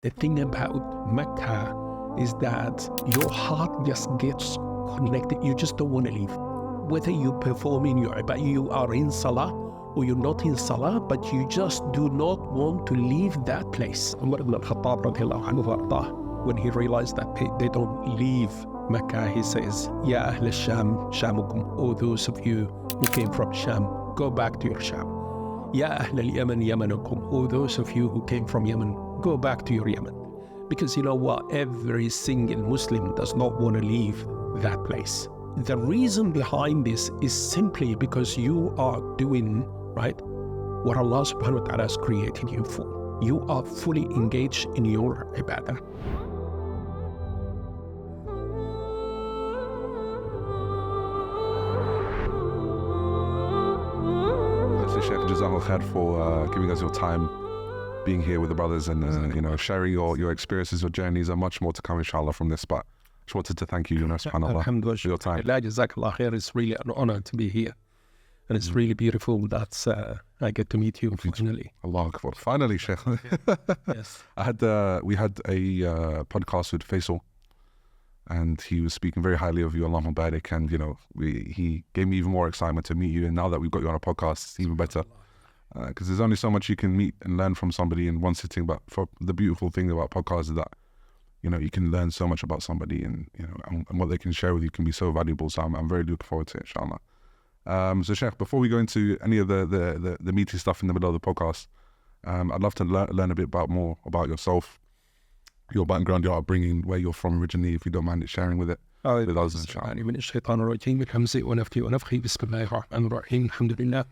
The thing about Mecca is that your heart just gets connected. You just don't want to leave. Whether you perform in your ibadah, you are in salah or you're not in salah, but you just do not want to leave that place. Umar ibn al-Khattab radiallahu anhu wardah, when he realized that they don't leave Mecca, he says, Ya Ahl al-Sham, Shamukum, O those of you who came from Sham, go back to your Sham. Ya Ahl al-Yaman, Yamanukum, O those of you who came from Yemen, go back to your Yemen. Because you know what? Every single Muslim does not want to leave that place. The reason behind this is simply because you are doing, right, what Allah subhanahu wa ta'ala has created you for. You are fully engaged in your ibadah. Shaykh, Jazakallah khair for giving us your time, being here with the brothers and sharing your experiences, your journeys, and much more to come inshallah from this. But just wanted to thank you, subhanAllah, for your time. Jazakallah khair. It's really an honor to be here. And it's really beautiful that I get to meet you finally. Allah Akbar. Finally, Shaykh. Yes. We had a podcast with Faisal, and he was speaking very highly of you, Allahumma barik, and he gave me even more excitement to meet you. And now that we've got you on a podcast, it's even better, because there's only so much you can meet and learn from somebody in one sitting. But for the beautiful thing about podcasts is that you can learn so much about somebody, and and what they can share with you can be so valuable. So I'm very looking forward to it, inshallah. So Shaykh, before we go into any of the meaty stuff in the middle of the podcast, I'd love to learn a bit more about yourself, your background, your upbringing, where you're from originally, if you don't mind sharing with us, inshallah. من الشيطان الرجيم بحمزه ونفثه ونفخه بسم الله الرحمن الرحيم الحمد لله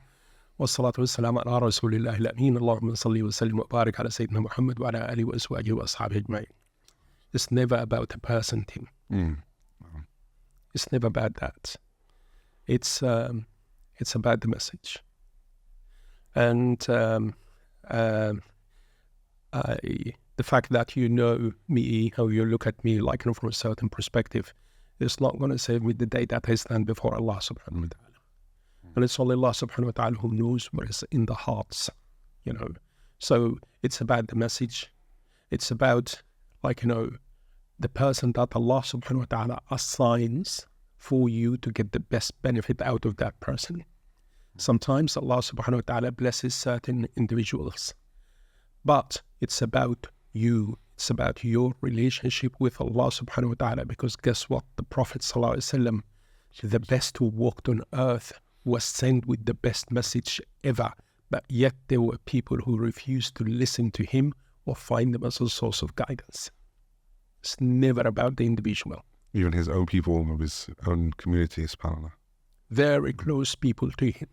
والصلاة والسلام على رسول الله الأمين اللهم صل وسلم وبارك على سيدنا محمد وعلى آله وأزواجه وأصحابه أجمعين. It's never about a person, Tim. It's never about that. It's about the message. And the fact that you know me, how you look at me like from a certain perspective, is not going to save me the day that I stand before Allah subhanahu wa ta'ala. And it's only Allah subhanahu wa ta'ala who knows what is in the hearts, So it's about the message. It's about, the person that Allah subhanahu wa ta'ala assigns for you to get the best benefit out of that person. Sometimes Allah subhanahu wa ta'ala blesses certain individuals, but it's about you. It's about your relationship with Allah subhanahu wa ta'ala, because guess what? The Prophet sallallahu alaihi wasallam, the best who walked on earth, was sent with the best message ever, but yet there were people who refused to listen to him or find him as a source of guidance. It's never about the individual. Even his own people of his own community, subhanAllah. Very close people to him.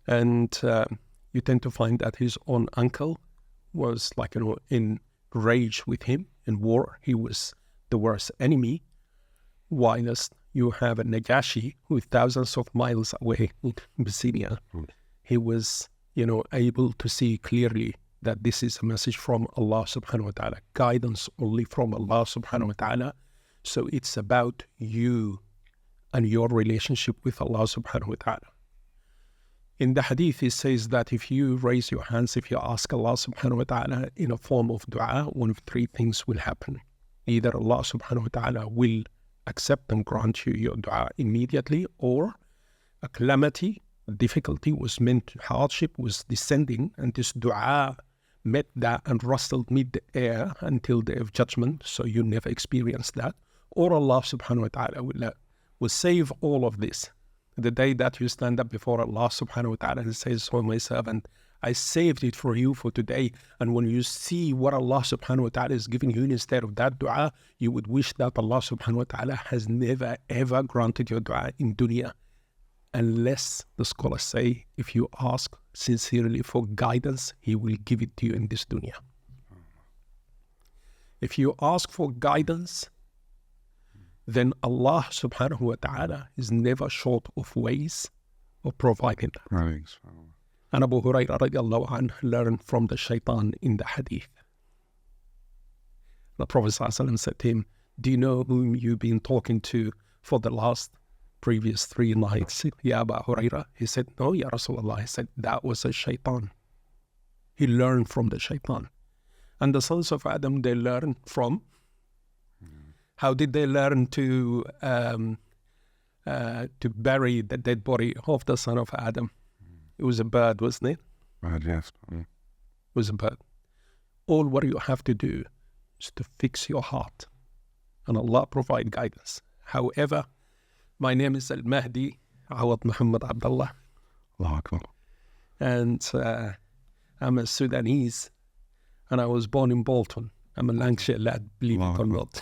And you tend to find that his own uncle was in rage with him, in war. He was the worst enemy. Whilst you have a Najashi who is thousands of miles away in Abyssinia. He was, able to see clearly that this is a message from Allah subhanahu wa ta'ala, guidance only from Allah subhanahu wa ta'ala. So it's about you and your relationship with Allah subhanahu wa ta'ala. In the hadith, it says that if you raise your hands, if you ask Allah subhanahu wa ta'ala in a form of dua, one of three things will happen. Either Allah subhanahu wa ta'ala will accept and grant you your dua immediately, or a calamity, a difficulty was meant, hardship was descending, and this dua met that and rustled mid-air until the day of judgment, so you never experienced that. Or Allah subhanahu wa ta'ala will save all of this. The day that you stand up before Allah subhanahu wa ta'ala and says, "Oh my servant, I saved it for you for today." And when you see what Allah subhanahu wa ta'ala is giving you instead of that dua, you would wish that Allah subhanahu wa ta'ala has never ever granted your dua in dunya. Unless, the scholars say, if you ask sincerely for guidance, He will give it to you in this dunya. If you ask for guidance, then Allah subhanahu wa ta'ala is never short of ways of providing that. And Abu Hurairah radiallahu anhu learned from the shaitan in the hadith. The Prophet sallallahu alaihi wasallam said to him, "Do you know whom you've been talking to for the previous 3 nights, Ya Abu Hurairah?" He said, "No, Ya Rasulullah." He said, "That was a shaitan." He learned from the shaitan. And the sons of Adam, they learn from. How did they learn to bury the dead body of the son of Adam? It was a bird, wasn't it? Bird, yes. It was a bird. All what you have to do is to fix your heart, and Allah provide guidance. However, my name is Al-Mahdi, Awad Muhammad Abdullah. Allahu Akbar. And I'm a Sudanese, and I was born in Bolton. I'm a Lancashire lad, believe it or not.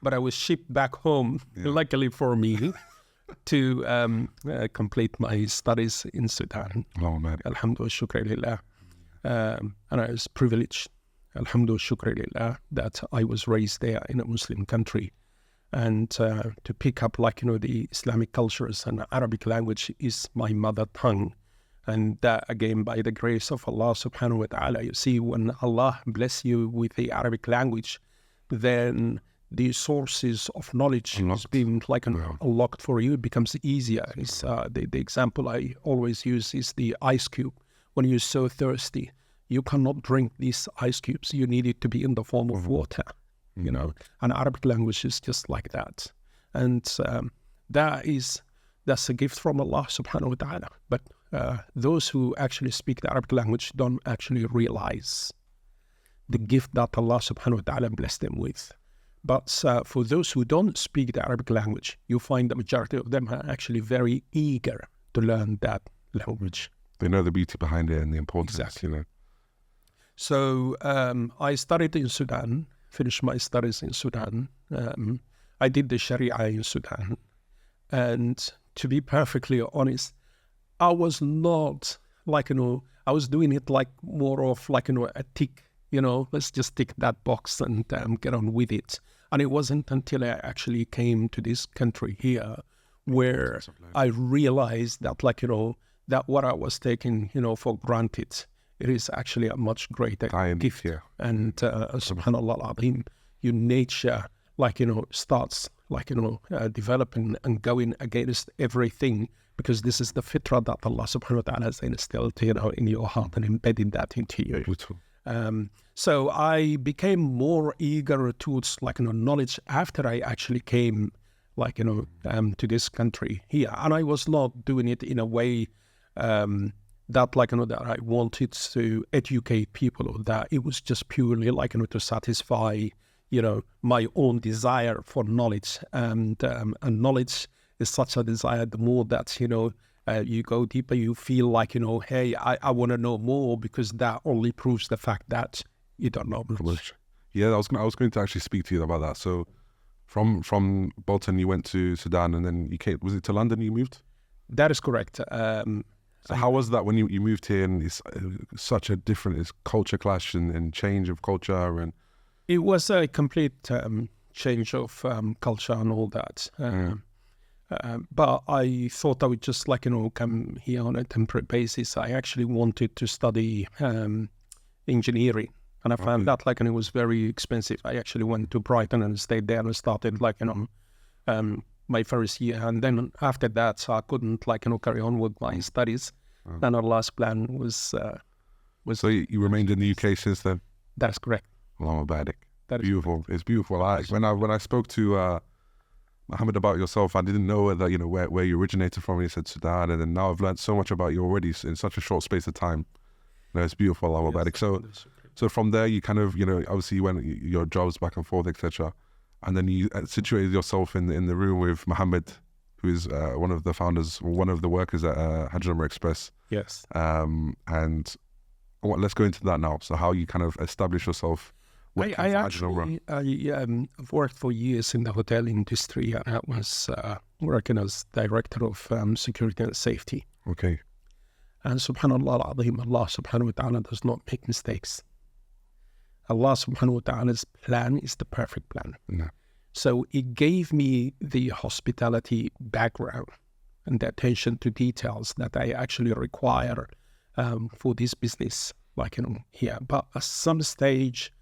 But I was shipped back home, luckily for me, to complete my studies in Sudan. Alhamdulillah, shukr lillah. And I was privileged, alhamdulillah, shukr lillah, that I was raised there in a Muslim country. And to pick up, the Islamic cultures and Arabic language is my mother tongue. And that, again, by the grace of Allah subhanahu wa ta'ala, you see, when Allah bless you with the Arabic language, then the sources of knowledge has been unlocked for you. It becomes easier. It's, the example I always use is the ice cube. When you're so thirsty, you cannot drink these ice cubes. You need it to be in the form of water, you know. And Arabic language is just like that. And that's a gift from Allah subhanahu wa ta'ala. But those who actually speak the Arabic language don't actually realize the gift that Allah subhanahu wa ta'ala blessed them with. But for those who don't speak the Arabic language, you find the majority of them are actually very eager to learn that language. They know the beauty behind it and the importance. Exactly. You know. So I studied in Sudan, finished my studies in Sudan. I did the Sharia in Sudan. And to be perfectly honest, I was not I was doing it more of a tick, let's just tick that box and get on with it. And it wasn't until I actually came to this country here where I realized that, that what I was taking, for granted, it is actually a much greater gift. Yeah. And subhanallah al-azim, your nature, starts, developing and going against everything, because this is the fitrah that Allah subhanahu wa ta'ala has instilled, in your heart and embedded that into you. So I became more eager towards knowledge after I actually came to this country here, and I was not doing it in a way that that I wanted to educate people, or that it was just purely to satisfy my own desire for knowledge, and knowledge is such a desire. The more that you go deeper, you feel hey, I want to know more, because that only proves the fact that you don't know much. Yeah, I was going to actually speak to you about that. So from Bolton, you went to Sudan, and then you came. Was it to London you moved? That is correct. So how was that when you moved here, and it's such a different culture clash and change of culture? And it was a complete change of culture and all that. But I thought I would just come here on a temporary basis. I actually wanted to study engineering, and I found that it was very expensive. I actually went to Brighton and stayed there and started my first year, and then after that I couldn't carry on with my studies. And our last plan was. So you remained in the UK since then? That's correct. Islamabad. That is beautiful. Correct. It's beautiful. When I spoke to Mohammed about yourself, I didn't know whether where you originated from. You said Sudan, and then now I've learned so much about you already in such a short space of time. It's beautiful. Islamabad. Yes, so from there you kind of obviously you went your jobs back and forth, etc. And then you situated yourself in the room with Mohammed, who is one of the founders, or one of the workers at Hajj and Umrah Express. Yes. And let's go into that now. So how you kind of establish yourself. I've worked for years in the hotel industry, and I was working as director of security and safety. Okay. And subhanallah al-azim, Allah subhanahu wa ta'ala does not make mistakes. Allah subhanahu wa ta'ala's plan is the perfect plan. No. So it gave me the hospitality background and the attention to details that I actually require for this business, here. But at some stage,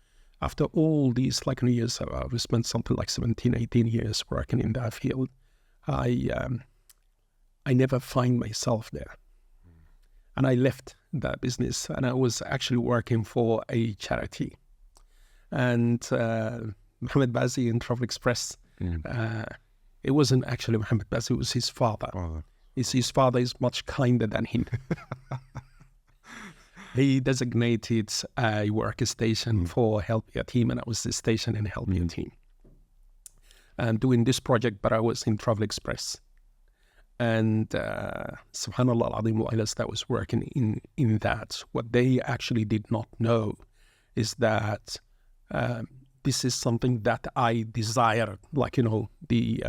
after all these years, I've spent something like 17, 18 years working in that field, I never find myself there. And I left that business, and I was actually working for a charity. And Mohammed Bazi in Travel Express, it wasn't actually Mohammed Bazi, it was his father. His father is much kinder than him. He designated a workstation for Help Yatim, and I was stationed in Help Yatim. And doing this project, but I was in Travel Express. And subhanAllah al-Azim, whilst I was working in that, what they actually did not know is that this is something that I desire, like, the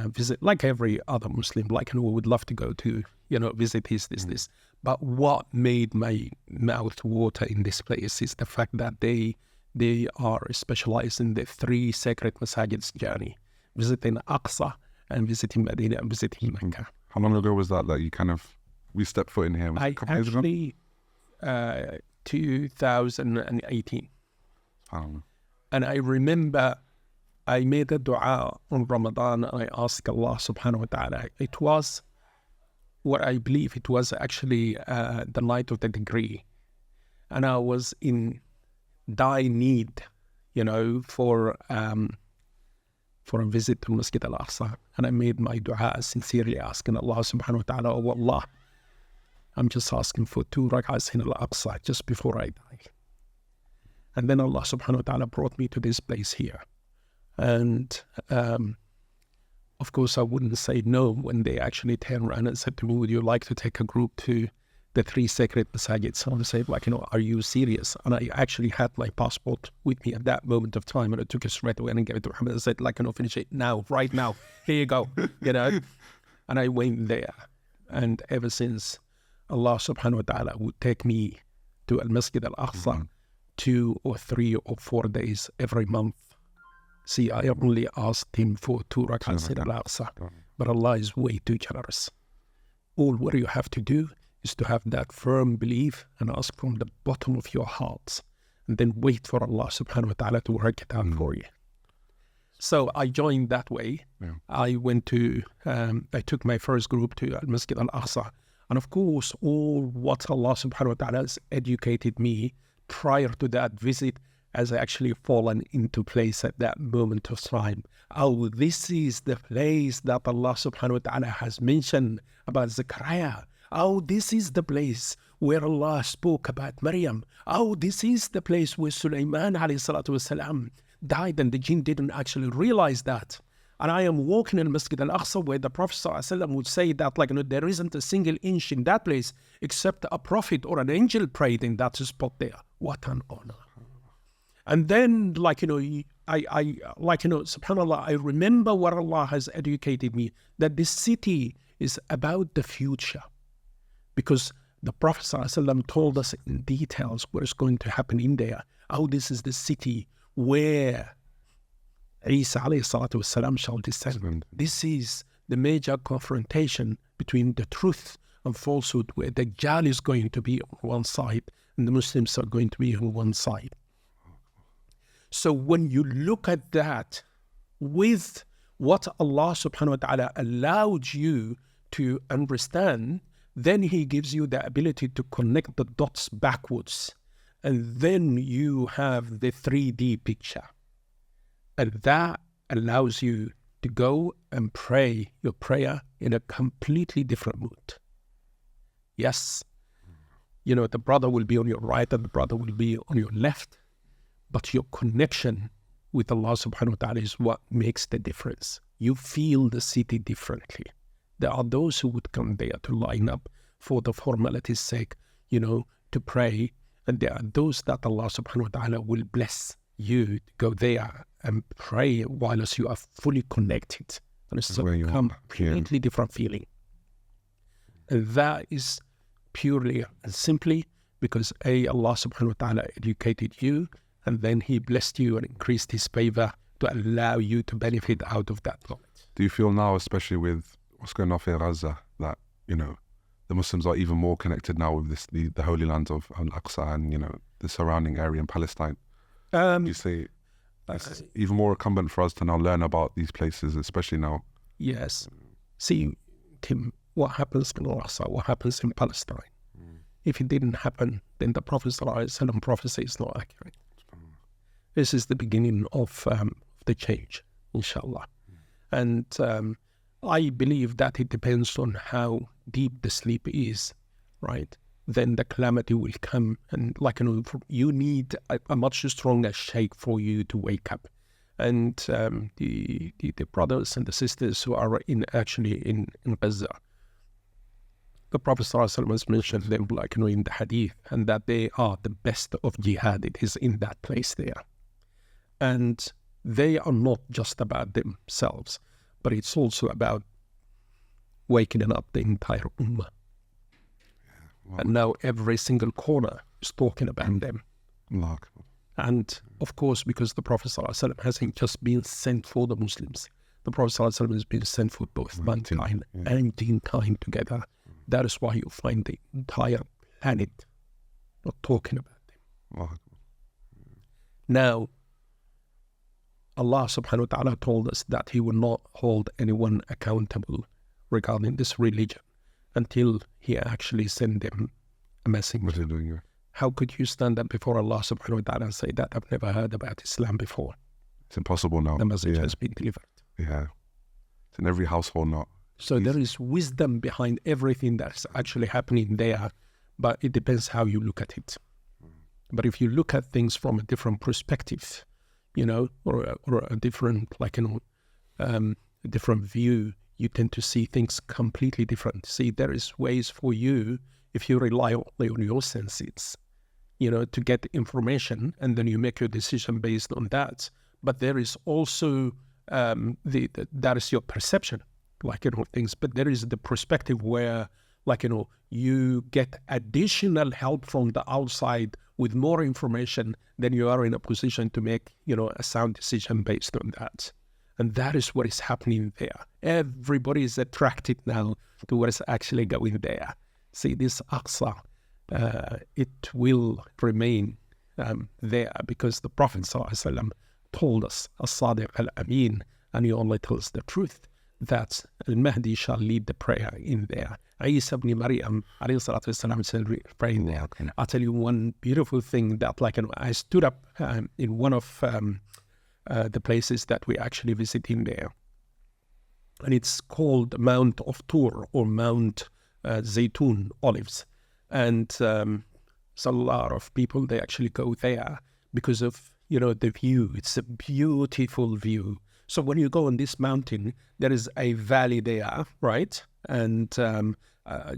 visit, like every other Muslim, like, we would love to go to, visit this. But what made my mouth water in this place is the fact that they are specialized in the 3 sacred masajids journey, visiting Aqsa and visiting Medina and visiting Mecca. How long ago was that we stepped foot in here? Was it a couple days ago? 2018. And I remember I made a dua on Ramadan. I asked Allah subhanahu wa ta'ala. It was what I believe it was actually the night of the degree. And I was in dire need, for a visit to Masjid Al-Aqsa. And I made my dua sincerely asking Allah subhanahu wa ta'ala, oh Allah, I'm just asking for 2 rak'ahs in Al-Aqsa just before I die. And then Allah subhanahu wa ta'ala brought me to this place here. And of course, I wouldn't say no when they actually turned around and said to me, would you like to take a group to the 3 sacred masajids? So I said, are you serious? And I actually had my passport with me at that moment of time, and I took it straight away and gave it to Muhammad and said, finish it now, right now. Here you go, And I went there. And ever since, Allah subhanahu wa ta'ala would take me to Al-Masjid Al-Aqsa 2 or 3 or 4 days every month. See, I only asked him for 2 rak'ahs in Al-Aqsa, but Allah is way too generous. All what you have to do is to have that firm belief and ask from the bottom of your hearts, and then wait for Allah subhanahu wa ta'ala to work it out for you. So I joined that way. Yeah. I went to, I took my first group to Al-Masjid Al-Aqsa. And of course, all what Allah subhanahu wa ta'ala has educated me prior to that visit has actually fallen into place at that moment of time. Oh, this is the place that Allah subhanahu wa ta'ala has mentioned about Zechariah. Oh, this is the place where Allah spoke about Maryam. Oh, this is the place where Sulaiman alayhi salatu wasalam died, and the jinn didn't actually realize that. And I am walking in Masjid Al-Aqsa where the Prophet ﷺ would say that there isn't a single inch in that place except a prophet or an angel prayed in that spot there. What an honor. And then, subhanAllah, I remember what Allah has educated me, that this city is about the future. Because the Prophet ﷺ told us in details what is going to happen in there. Oh, this is the city where Isa alayhi salatu wasalam shall descend. This is the major confrontation between the truth and falsehood, where the Dajjal is going to be on one side and the Muslims are going to be on one side. So when you look at that with what Allah subhanahu wa ta'ala allowed you to understand, then He gives you the ability to connect the dots backwards. And then you have the 3D picture. And that allows you to go and pray your prayer in a completely different mood. Yes, the brother will be on your right and the brother will be on your left. But your connection with Allah subhanahu wa ta'ala is what makes the difference. You feel the city differently. There are those who would come there to line up for the formality's sake, to pray. And there are those that Allah subhanahu wa ta'ala will bless you to go there and pray whilst you are fully connected. And it's a completely different feeling. And that is purely and simply because Allah subhanahu wa ta'ala educated you, and then He blessed you and increased His favor to allow you to benefit out of that knowledge. Do you feel now, especially with what's going on in Gaza, that, the Muslims are even more connected now with the holy land of Al-Aqsa and, the surrounding area in Palestine? Do you say it's even more incumbent for us to now learn about these places, especially now? Yes. See, Tim, what happens in Al-Aqsa, what happens in Palestine, If it didn't happen, then the Prophet ﷺ prophecy is not accurate. This is the beginning of the change, inshallah. And I believe that it depends on how deep the sleep is, right? Then the calamity will come, and you need a much stronger shake for you to wake up. And the brothers and the sisters who are in Gaza, the Prophet ﷺ has mentioned them in the hadith, and that they are the best of jihad. It is in that place there. And they are not just about themselves, but it's also about waking up the entire ummah. Wow. And now every single corner is talking about them. And of course, because the Prophet ﷺ hasn't just been sent for the Muslims, the Prophet ﷺ has been sent for both mankind and jinkind together. That is why you find the entire planet not talking about them. Now, Allah subhanahu wa ta'ala told us that He will not hold anyone accountable regarding this religion until He actually sent them a message. What are they doing here? How could you stand up before Allah subhanahu wa ta'ala and say that I've never heard about Islam before? It's impossible now. The message has been delivered. Yeah. It's in every household now. So there is wisdom behind everything that's actually happening there, but it depends how you look at it. But if you look at things from a different perspective, or a different, a different view, you tend to see things completely different. See, there is ways for you, if you rely only on your senses, to get information, and then you make your decision based on that. But there is also, that is your perception, things. But there is the perspective where, you get additional help from the outside with more information, then you are in a position to make, a sound decision based on that. And that is what is happening there. Everybody is attracted now to what is actually going there. See, this Aqsa, it will remain there because the Prophet ﷺ told us, As-Sadiq Al-Amin, and he only tells the truth, that Al-Mahdi shall lead the prayer in there. Isa ibn Maryam, alayhi salatu wasalam, said praying there. I'll tell you one beautiful thing that, I stood up in one of the places that we actually visit in there. And it's called Mount of Tur, or Mount Zaytun Olives. And so a lot of people, they actually go there because of, the view. It's a beautiful view. So when you go on this mountain, there is a valley there, right? And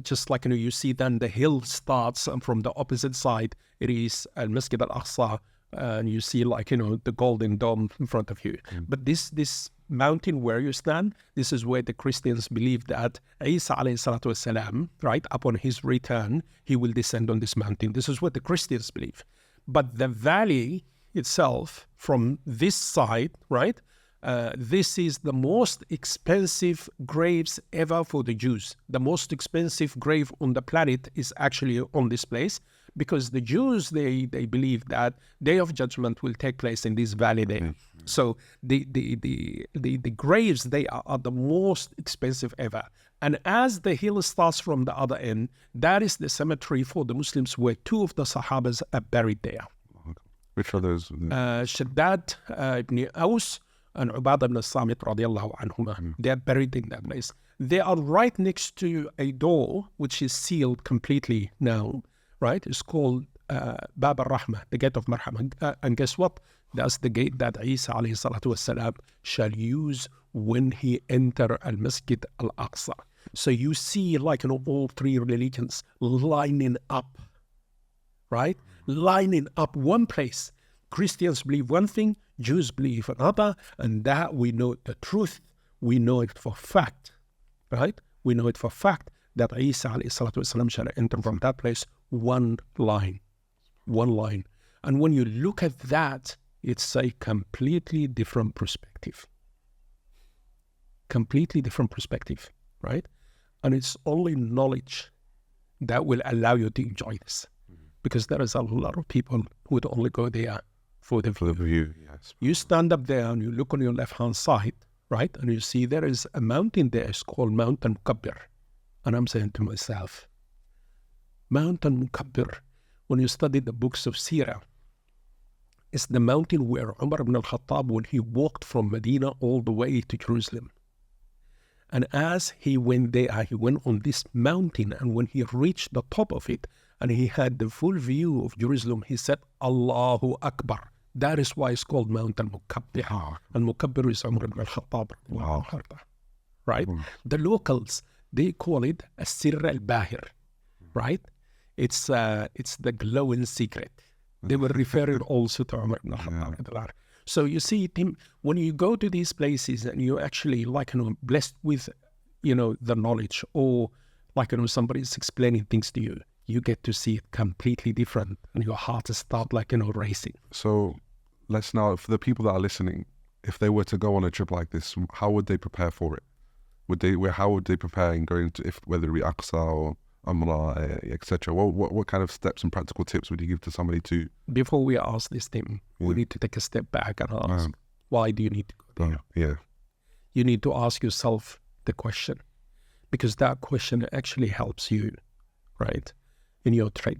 just you see then the hill starts, and from the opposite side, it is Al-Masjid Al-Aqsa, and you see the golden dome in front of you. But this mountain where you stand, this is where the Christians believe that Isa alayhi salatu wasalam, right, upon his return, he will descend on this mountain. This is what the Christians believe. But the valley itself, from this side, right, this is the most expensive graves ever for the Jews. The most expensive grave on the planet is actually on this place, because the Jews, they believe that Day of Judgment will take place in this valley there. So the graves, they are the most expensive ever. And as the hill starts from the other end, that is the cemetery for the Muslims where two of the Sahabas are buried there. Which are those? Shaddad ibn Aus and Ubadah ibn Samit radiallahu anhuma. They are buried in that place. They are right next to a door which is sealed completely now, right? It's called Bab al-Rahmah, the gate of Marhamah. And guess what? That's the gate that Isa alayhi salatu wasalam shall use when he enter al-Masjid al-Aqsa. So you see all three religions lining up, right? Lining up one place. Christians believe one thing, Jews believe another, and that we know the truth. We know it for fact, right? We know it for fact that Isa alayhi salatu wasalam shall enter from that place, one line. And when you look at that, it's a completely different perspective. Right? And it's only knowledge that will allow you to enjoy this. Because there is a lot of people who would only go there for the view. Yes. You stand up there and you look on your left-hand side, right? And you see there is a mountain there. It's called Mount Al-Mukabbir. And I'm saying to myself, Mount Al-Mukabbir, when you study the books of Sirah, is the mountain where Umar ibn al-Khattab, when he walked from Medina all the way to Jerusalem. And as he went there, he went on this mountain, and when he reached the top of it, and he had the full view of Jerusalem, he said, Allahu Akbar. That is why it's called Mount Al-Mukabbir. Al-Mukabbir is Umar ibn al-Khattab. Wow. Right? The locals, they call it a Sirr al-Bahir. Right? It's the glowing secret. They were referring also to Umar ibn al-Khattab. So you see, Tim, when you go to these places and you're actually blessed with, the knowledge, or somebody's explaining things to you, you get to see it completely different, and your heart start racing. So let's now, for the people that are listening, if they were to go on a trip like this, how would they prepare for it? How would they prepare in going to, whether it be Aqsa or Umrah, etc.? What kind of steps and practical tips would you give to somebody to? Before we ask this thing, we need to take a step back and ask, why do you need to go there? Yeah. You need to ask yourself the question, because that question actually helps you, right, in your trip.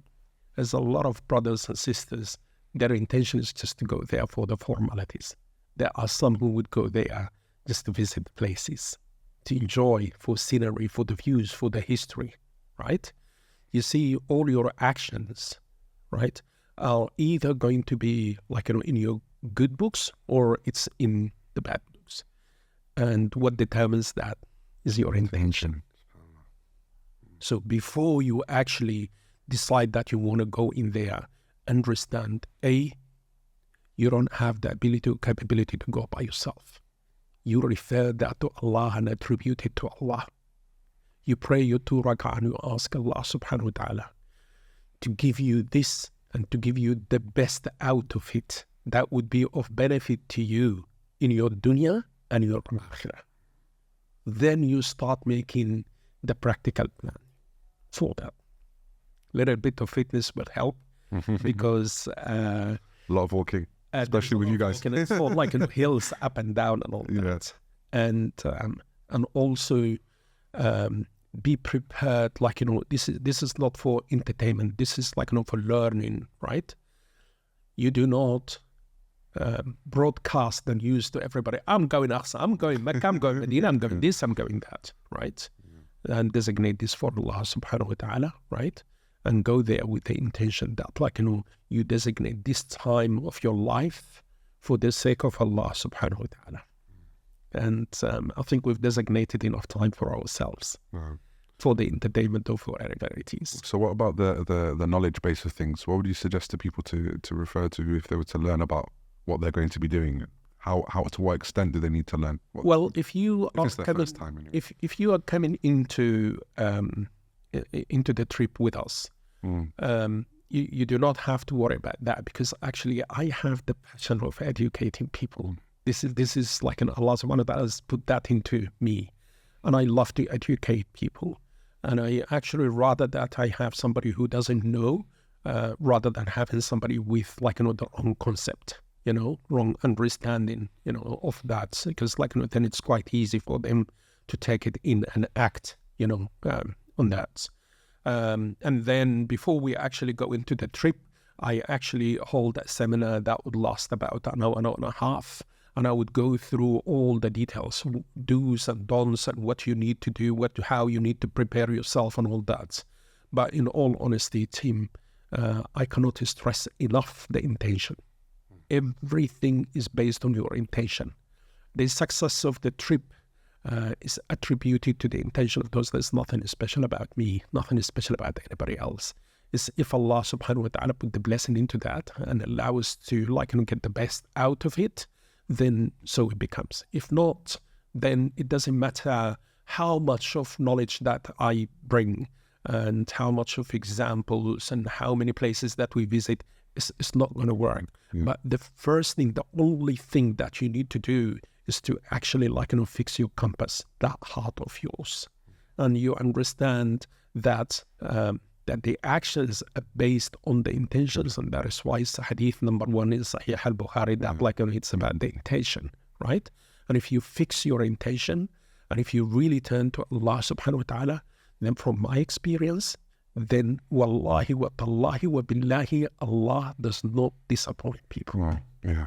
There's a lot of brothers and sisters, their intention is just to go there for the formalities. There are some who would go there just to visit the places, to enjoy, for scenery, for the views, for the history. Right? You see, all your actions, right, are either going to be in your good books, or it's in the bad books. And what determines that is your intention. So before you actually decide that you want to go in there, understand, A, you don't have the ability or capability to go by yourself. You refer that to Allah and attribute it to Allah. You pray your 2 rak'ah and you ask Allah subhanahu wa ta'ala to give you this and to give you the best out of it that would be of benefit to you in your dunya and your akhirah. Then you start making the practical plan for that. Little bit of fitness will help because a lot of walking, especially with you guys. It's all hills up and down and all that. And also be prepared, this is not for entertainment. This is for learning, right? You do not broadcast the news to everybody. I'm going Aqsa, I'm going Mecca, I'm going Medina, I'm going this, I'm going that, right? And designate this for Allah subhanahu wa ta'ala, right? And go there with the intention that you designate this time of your life for the sake of Allah subhanahu wa ta'ala. And I think we've designated enough time for ourselves for the entertainment of whatever it is. So what about the knowledge base of things? What would you suggest to people to refer to if they were to learn about what they're going to be doing? How to what extent do they need to learn? If you are coming, if you are coming into the trip with us, you do not have to worry about that, because actually I have the passion of educating people. This is Allah subhanahu wa ta'ala has put that into me, and I love to educate people. And I actually rather that I have somebody who doesn't know, rather than having somebody with the wrong concept, wrong understanding, of that, because then it's quite easy for them to take it in and act, on that. And then before we actually go into the trip, I actually hold a seminar that would last about an hour and a half. And I would go through all the details, do's and don'ts, and what you need to do, how you need to prepare yourself and all that. But in all honesty, Tim, I cannot stress enough the intention. Everything is based on your intention. The success of the trip is attributed to the intention of those. There's nothing special about me, nothing special about anybody else. It's if Allah subhanahu wa ta'ala put the blessing into that and allow us to get the best out of it, then so it becomes. If not, then it doesn't matter how much of knowledge that I bring and how much of examples and how many places that we visit, it's not going to work. But the first thing, the only thing that you need to do is to actually fix your compass, that heart of yours. And you understand that that the actions are based on the intentions, and that is why hadith number 1 is Sahih Al-Bukhari, that it's about the intention, right? And if you fix your intention, and if you really turn to Allah subhanahu wa ta'ala, then from my experience, then wallahi wa tallahi wa billahi, Allah does not disappoint people. Wow. Yeah.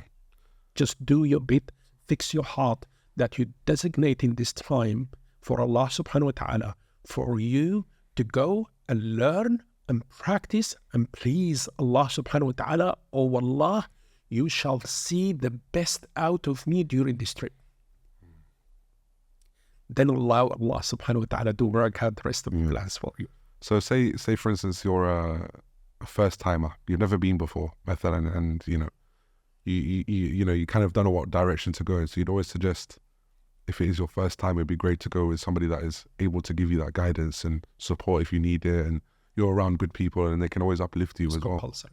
Just do your bit, fix your heart that you're designating this time for Allah subhanahu wa ta'ala, for you to go and learn and practice and please Allah subhanahu wa ta'ala. Oh Allah, you shall see the best out of me during this trip. Then allow Allah subhanahu wa ta'ala to work out the rest of the plans for you. So say for instance, you're a first timer. You've never been before, مثلا, and you kind of don't know what direction to go. So you'd always suggest, if it is your first time, it'd be great to go with somebody that is able to give you that guidance and support if you need it, and you're around good people and they can always uplift you as well. Compulsory.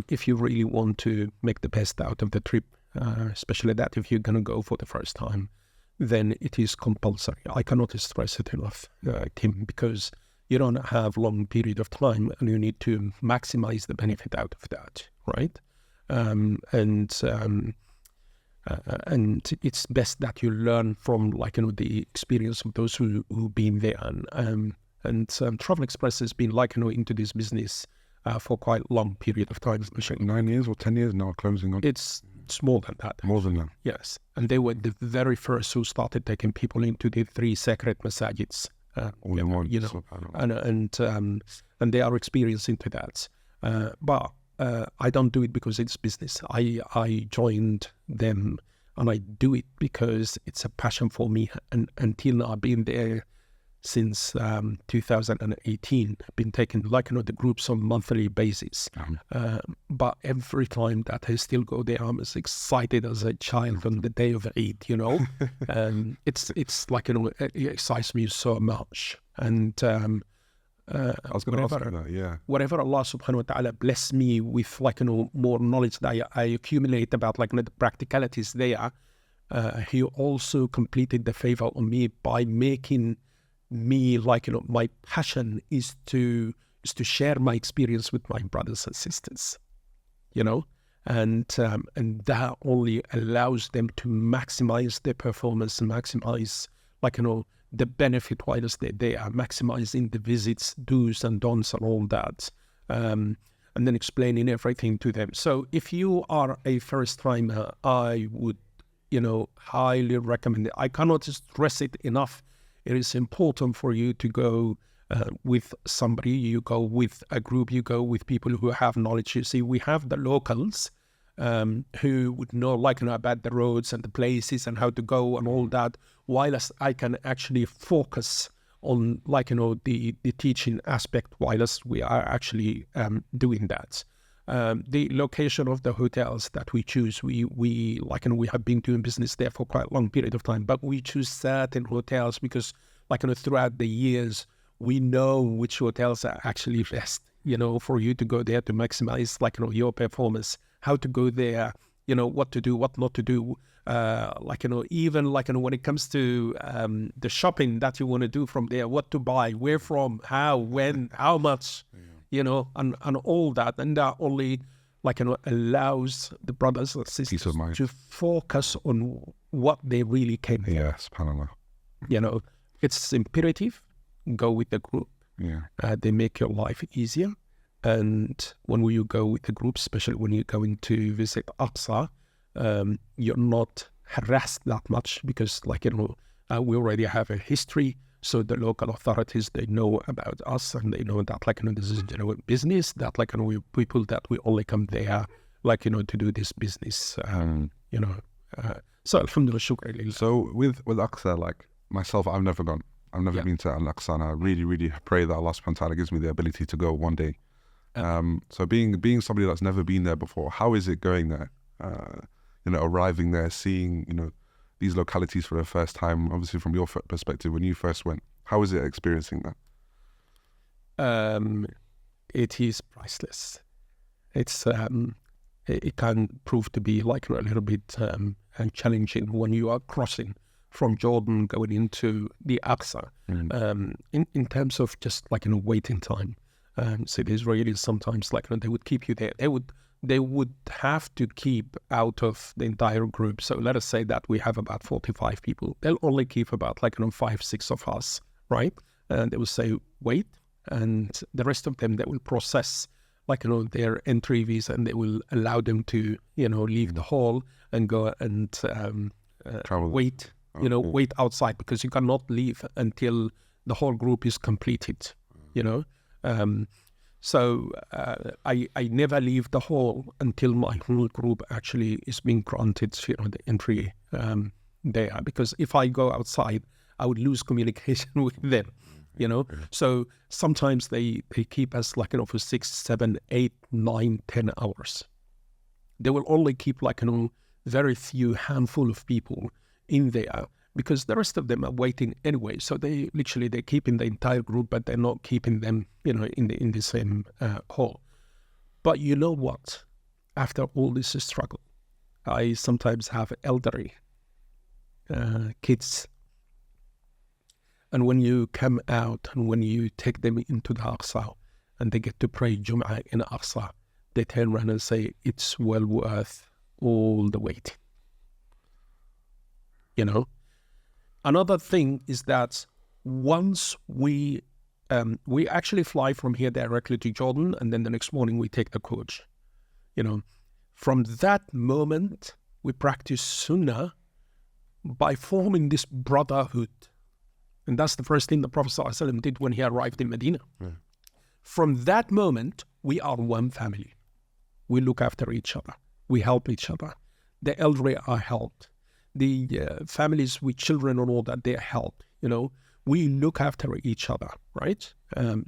If you really want to make the best out of the trip, especially that if you're going to go for the first time, then it is compulsory. I cannot stress it enough, Tim, because you don't have long period of time and you need to maximize the benefit out of that, right? And it's best that you learn from the experience of those who've been there. And Travel Express has been into this business for quite a long period of time. 9 years or 10 years now, closing on. It's more than that. More than that. Yes. And they were the very first who started taking people into the 3 sacred masajids. All in one. And they are experiencing to that. But I don't do it because it's business. I joined them and I do it because it's a passion for me. And until now, I've been there since 2018. I've been taking the groups on monthly basis. But every time that I still go there, I'm as excited as a child on the day of Eid, it's it excites me so much. And I was going to ask you that, yeah. Whatever Allah subhanahu wa ta'ala bless me with more knowledge that I accumulate about the practicalities there, He also completed the favor on me by making me my passion is to share my experience with my brothers and sisters, and that only allows them to maximize their performance and maximize the benefit whilst they're there, maximizing the visits, do's and don'ts and all that, and then explaining everything to them. So if you are a first timer, I would highly recommend it. I cannot stress it enough. It is important for you to go with somebody, you go with a group, you go with people who have knowledge. You see, we have the locals who would know about the roads and the places and how to go and all that, whilst I can actually focus on the teaching aspect whilst we are actually doing that. The location of the hotels that we choose, we have been doing business there for quite a long period of time, but we choose certain hotels because throughout the years we know which hotels are actually best for you to go there to maximize your performance, how to go there, what to do, what not to do, even when it comes to the shopping that you want to do from there, what to buy, where from, how, when, how much, and all that. And that only allows the brothers and sisters to focus on what they really came for. Yes, subhanAllah. It's imperative. Go with the group. Yeah. They make your life easier. And when you go with the group, especially when you're going to visit Aqsa, you're not harassed that much because we already have a history. So the local authorities, they know about us and they know that this is genuine business, that we're people that we only come there to do this business. So alhamdulillah, shukran. So with Aqsa, myself, I've never gone. I've never been to Al-Aqsa, and I really, really pray that Allah subhanahu wa ta'ala gives me the ability to go one day. So being somebody that's never been there before, how is it going there? Arriving there, seeing, these localities for the first time, obviously from your perspective, when you first went, how is it experiencing that? It is priceless. It's it can prove to be a little bit challenging when you are crossing from Jordan going into the Aqsa. In terms of just waiting time. So the Israelis sometimes they would keep you there. They would have to keep out of the entire group. So let us say that we have about 45 people. They'll only keep about 5, 6 of us, right? And they will say, wait, and the rest of them, they will process their entry visa, and they will allow them to leave the hall and go and wait wait outside, because you cannot leave until the whole group is completed. So I never leave the hall until my whole group actually is being granted the entry there, because if I go outside, I would lose communication with them. So sometimes they keep us for 6, 7, 8, 9, 10 hours. They will only keep very few handful of people in there, because the rest of them are waiting anyway. So they're keeping the entire group, but they're not keeping them in the same hall. But you know what? After all this struggle, I sometimes have elderly kids. And when you come out and when you take them into the Aqsa and they get to pray Jum'ah in Aqsa, they turn around and say, it's well worth all the wait. Another thing is that once we actually fly from here directly to Jordan, and then the next morning we take the coach. From that moment, we practice Sunnah by forming this brotherhood. And that's the first thing the Prophet ﷺ did when he arrived in Medina. Yeah. From that moment, we are one family. We look after each other. We help each other. The elderly are helped. The families with children and all that, they are helped. We look after each other, right?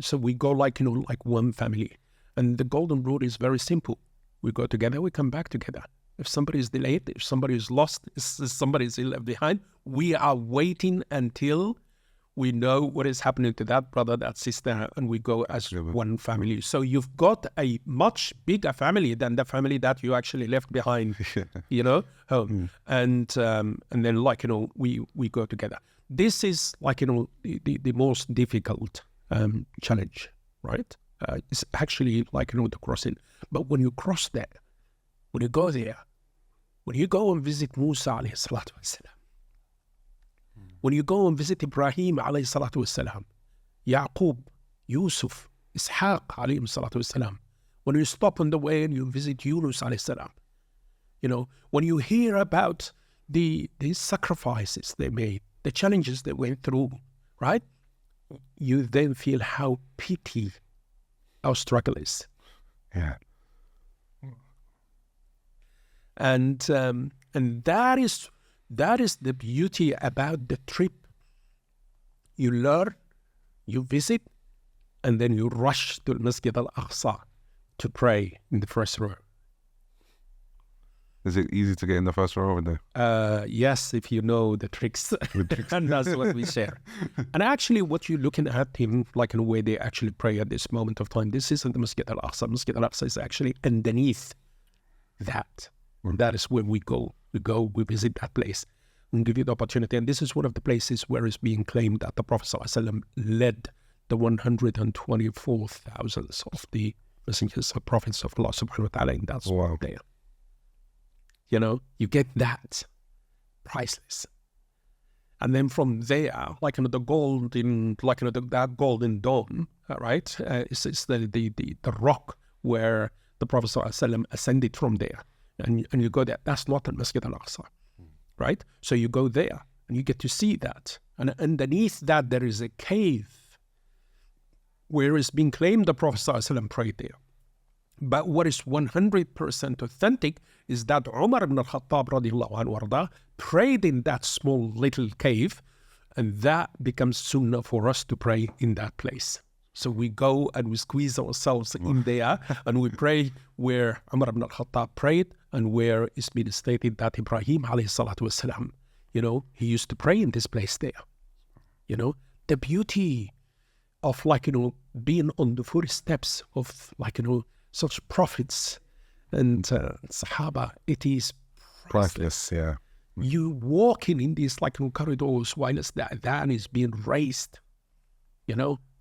So we go like one family. And the golden rule is very simple. We go together, we come back together. If somebody is delayed, if somebody is lost, if somebody is left behind, we are waiting until we know what is happening to that brother, that sister, and we go as one family. So you've got a much bigger family than the family that you actually left behind, home. And then we go together. This is the most difficult challenge, right? It's actually the crossing. But when you cross that, when you go there, when you go and visit Musa alayhi salatu wassalam, when you go and visit Ibrahim alayhi salatu wassalam, Yaqub, Yusuf, Ishaq alayhi salatu wassalam, when you stop on the way and you visit Yunus alayhi salam, when you hear about the sacrifices they made, the challenges they went through, right? You then feel how pity our struggle is. Yeah. And that is the beauty about the trip. You learn, you visit, and then you rush to Masjid Al-Aqsa to pray in the first row. Is it easy to get in the first row over there? Yes, if you know the tricks. And that's what we share. And actually what you're looking at in a way they actually pray at this moment of time, this isn't the Masjid Al-Aqsa. Masjid Al-Aqsa is actually underneath that. That is where we go. We visit that place and give you the opportunity. And this is one of the places where it's being claimed that the Prophet ﷺ led the 124,000 of the messengers of prophets of Allah subhanahu wa ta'ala in that spot there. You get that. Priceless. And then from there, the golden, that golden dome, right? It's the rock where the Prophet ﷺ ascended from there. And you go there. That's not at Masjid Al-Aqsa, right? So you go there and you get to see that. And underneath that, there is a cave where it's being claimed the Prophet ﷺ prayed there. But what is 100% authentic is that Umar ibn al-Khattab radiallahu anhu warda prayed in that small little cave, and that becomes sunnah for us to pray in that place. So we go and we squeeze ourselves in there and we pray where Umar ibn al-Khattab prayed and where it's been stated that Ibrahim alayhi salatu wasalam, he used to pray in this place there. The beauty of being on the footsteps of such prophets and Sahaba, it is priceless. Yeah. You walking in these corridors while the adhan is being raised.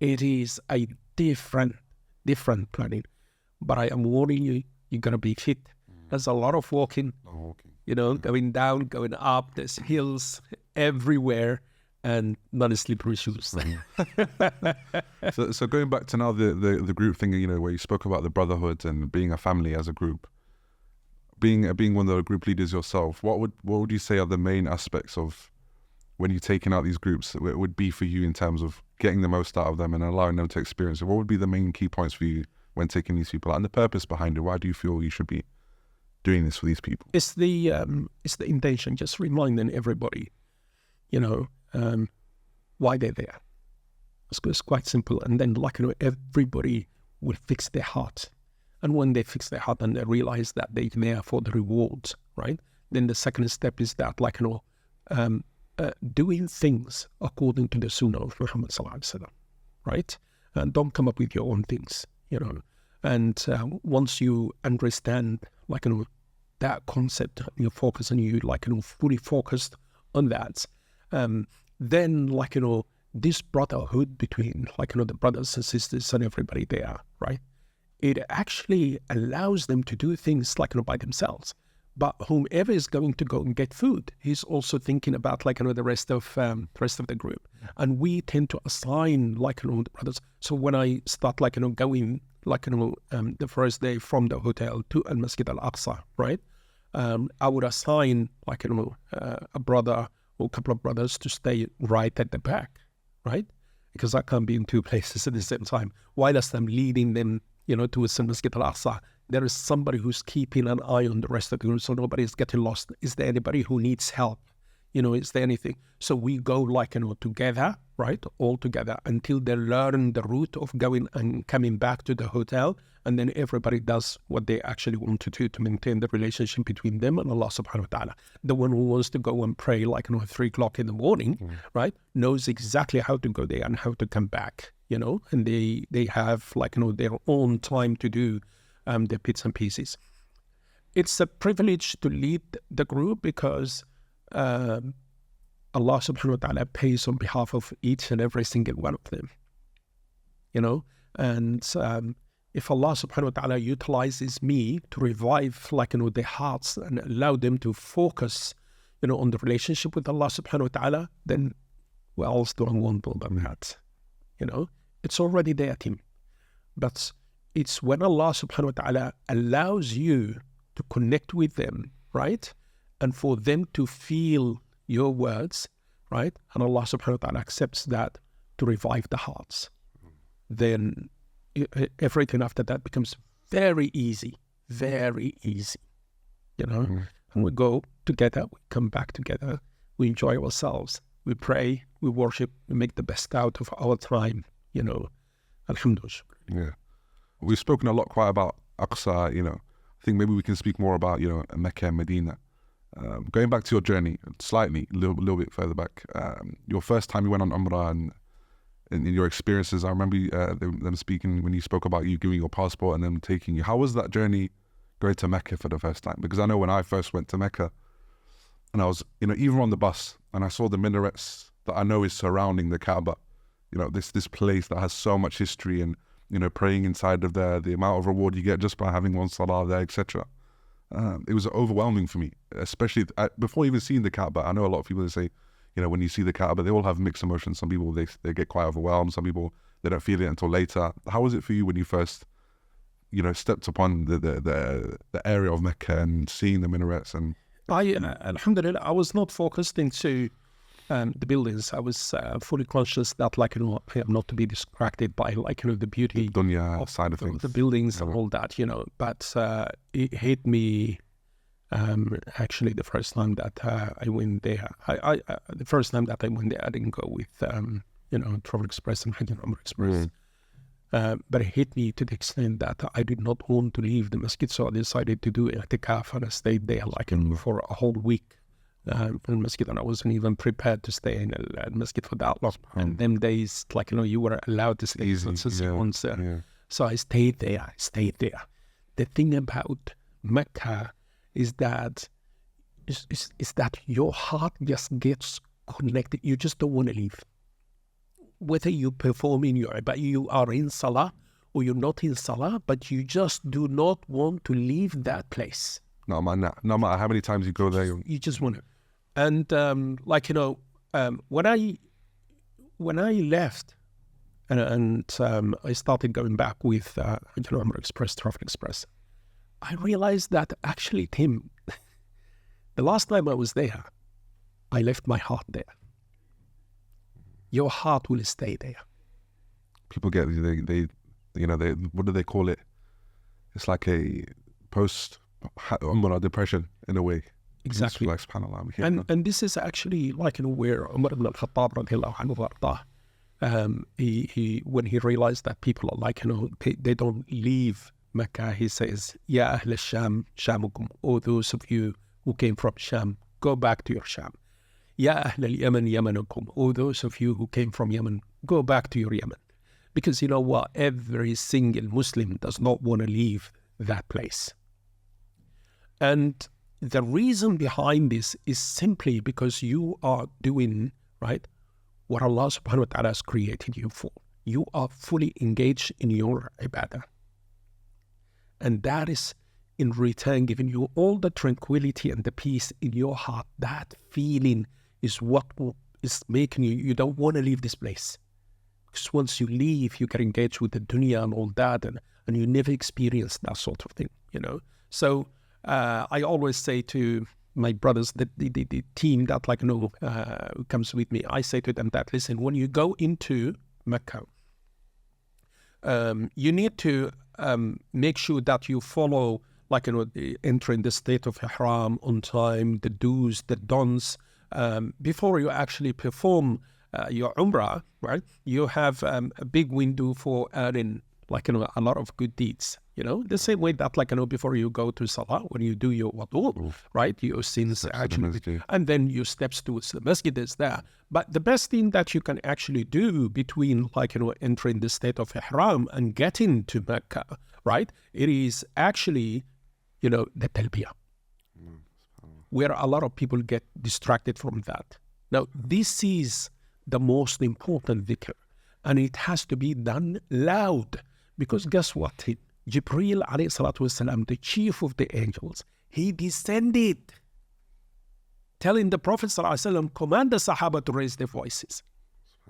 It is a different planning. But I am warning you, you're going to be fit. There's a lot of walking, going down, going up. There's hills everywhere. and non-slippery shoes. So going back to now the group thing, you know, where you spoke about the brotherhood and being a family as a group, being one of the group leaders yourself, what would you say are the main aspects of when you're taking out these groups, it would be for you in terms of getting the most out of them and allowing them to experience it? What would be the main key points for you when taking these people out, and the purpose behind it? Why do you feel you should be doing this for these people? It's the intention, just reminding everybody, you know, why they're there. It's quite simple. And then, like, you know, everybody will fix their heart. And when they fix their heart and they realize that they're there for the rewards, right? Then the second step is that, like, you know, doing things according to the Sunnah of Muhammad sallallahu alaihi wasallam, right? And don't come up with your own things, you know. And once you understand, like, you know, that concept, you focus and you, like, you know, fully focused on that, then, like, you know, this brotherhood between, like, you know, the brothers and sisters and everybody there, right? It actually allows them to do things, like, you know, by themselves. But whomever is going to go and get food, he's also thinking about, like, you know, the rest of the group. And we tend to assign, like, you know, the brothers. So when I start, like, you know, going, like, you know, the first day from the hotel to Al-Masjid Al-Aqsa, right? I would assign, like, you know, a brother or a couple of brothers to stay right at the back, right? Because I can't be in two places at the same time. Whilst I'm leading them, you know, to Al-Masjid Al-Aqsa, there is somebody who's keeping an eye on the rest of the group, so nobody's getting lost. Is there anybody who needs help? You know, is there anything? So we go, like, you know, together, right? All together until they learn the route of going and coming back to the hotel. And then everybody does what they actually want to do to maintain the relationship between them and Allah subhanahu wa ta'ala. The one who wants to go and pray, like, you know, at 3 o'clock in the morning, right, knows exactly how to go there and how to come back, you know, and they have, like, you know, their own time to do their bits and pieces. It's a privilege to lead the group because Allah subhanahu wa ta'ala pays on behalf of each and every single one of them, you know. And if Allah subhanahu wa ta'ala utilizes me to revive, like, you know, their hearts and allow them to focus, you know, on the relationship with Allah subhanahu wa ta'ala, then what else do I want more than that? You know, it's already there, team. But it's when Allah subhanahu wa ta'ala allows you to connect with them, right? And for them to feel your words, right? And Allah subhanahu wa ta'ala accepts that to revive the hearts. Then everything after that becomes very easy, you know? And we go together, we come back together, we enjoy ourselves, we pray, we worship, we make the best out of our time, you know? Alhamdulillah. Yeah. We've spoken a lot quite about Aqsa, you know. I think maybe we can speak more about, you know, Mecca and Medina. Going back to your journey slightly, a little bit further back, your first time you went on Umrah and in your experiences, I remember them speaking when you spoke about you giving your passport and them taking you. How was that journey going to Mecca for the first time? Because I know when I first went to Mecca and I was, you know, even on the bus and I saw the minarets that I know is surrounding the Kaaba, you know, this place that has so much history and, you know, praying inside of there, the amount of reward you get just by having one salah there, etc. It was overwhelming for me, especially before even seeing the Kaaba. I know a lot of people that say, you know, when you see the Kaaba, they all have mixed emotions. Some people, they get quite overwhelmed. Some people, they don't feel it until later. How was it for you when you first, you know, stepped upon the area of Mecca and seeing the minarets? And Alhamdulillah, I was not focused into the buildings. I was fully conscious that, like, you know, I am not to be distracted by, like, you know, the beauty dunya of side of things, the buildings and all that, you know. But it hit me actually the first time that I went there. The first time that I went there, I didn't go with you know, Travel Express and Hajj and Umrah Express. But it hit me to the extent that I did not want to leave the masjid, so I decided to do i'tikaf, and I stayed there, like, for a whole week. In the masjid, and I wasn't even prepared to stay in the masjid for that long. And them days, like, you know, you were allowed to stay once. So I stayed there. The thing about Mecca is that is that your heart just gets connected. You just don't want to leave. Whether you perform in but you are in salah or you're not in salah, but you just do not want to leave that place. No matter how many times you go there, you just want to. And like, you know, when I when I left and I started going back with Hajj and Umrah Express, Travel Express, I realized that actually, Tim, the last time I was there, I left my heart there. Your heart will stay there. People get, what do they call it? It's like a post-Umrah depression in a way. Exactly. Like, subhanAllah. And this is actually like where Umar ibn al-Khattab radiallahu anhu, he when he realized that people are like, they don't leave Mecca, he says, Ya Ahl al-Sham, Shamukum, O those of you who came from Sham, go back to your Sham. Ya Ahl al-Yaman, Yamanukum, O those of you who came from Yemen, go back to your Yemen. Because you know what? Every single Muslim does not want to leave that place. And the reason behind this is simply because you are doing, right, what Allah subhanahu wa ta'ala has created you for. You are fully engaged in your ibadah. And that is in return giving you all the tranquility and the peace in your heart. That feeling is what is making you don't want to leave this place. Because once you leave, you get engaged with the dunya and all that, and you never experience that sort of thing, So I always say to my brothers, the team that comes with me, I say to them that, listen, when you go into Mecca, you need to make sure that you follow, entering the state of Ihram on time, the do's, the don'ts, before you actually perform your Umrah, right? You have a big window for earning, a lot of good deeds. The same way that, before you go to Salah, when you do your wudu, right? Your sins actually, and then your steps towards the masjid is there. But the best thing that you can actually do between, entering the state of Ihram and getting to Mecca, right? It is actually, the talbiyah, where a lot of people get distracted from that. Now, this is the most important dhikr, and it has to be done loud, because guess what? Jibreel alayhi salatu wasalam, the chief of the angels, he descended telling the Prophet sallallahu alaihi wasallam, command the Sahaba to raise their voices.